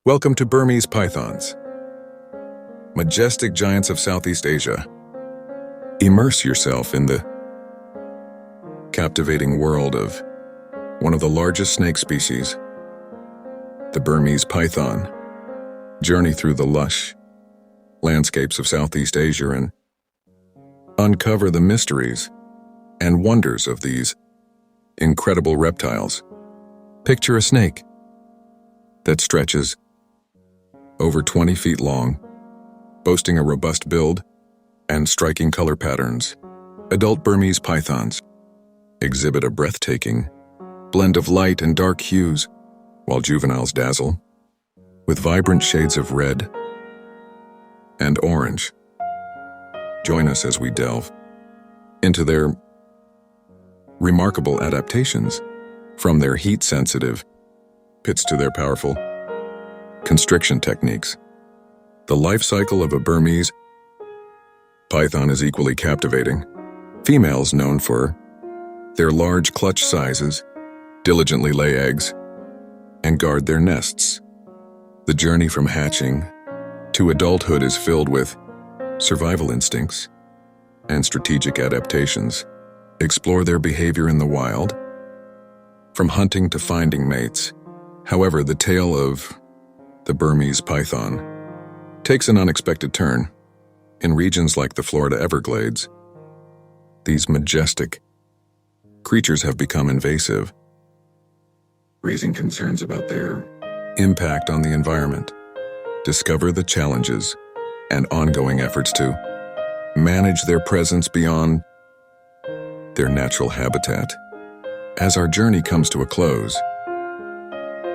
Welcome to Burmese pythons, majestic giants of Southeast Asia. Immerse yourself in the captivating world of one of the largest snake species, the Burmese python. Journey through the lush landscapes of Southeast Asia and uncover the mysteries and wonders of these incredible reptiles. Picture a snake that stretches over 20 feet long, boasting a robust build and striking color patterns. Adult Burmese pythons exhibit a breathtaking blend of light and dark hues, while juveniles dazzle with vibrant shades of red and orange. Join us as we delve into their remarkable adaptations, from their heat-sensitive pits to their powerful constriction techniques. The life cycle of a Burmese python is equally captivating. Females, known for their large clutch sizes, diligently lay eggs and guard their nests. The journey from hatching to adulthood is filled with survival instincts and strategic adaptations. Explore their behavior in the wild, from hunting to finding mates. However, the tale of the Burmese python takes an unexpected turn. In regions like the Florida Everglades, these majestic creatures have become invasive, raising concerns about their impact on the environment. Discover the challenges and ongoing efforts to manage their presence beyond their natural habitat. As our journey comes to a close,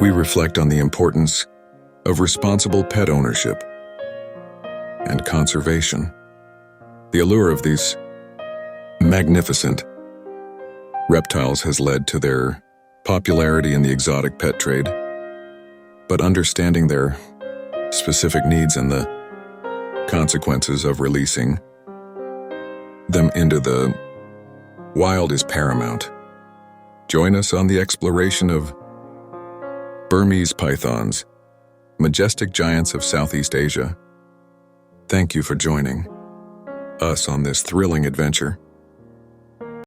we reflect on the importance of responsible pet ownership and conservation. The allure of these magnificent reptiles has led to their popularity in the exotic pet trade, but understanding their specific needs and the consequences of releasing them into the wild is paramount. Join us on the exploration of Burmese pythons, majestic giants of Southeast Asia. Thank you for joining us on this thrilling adventure.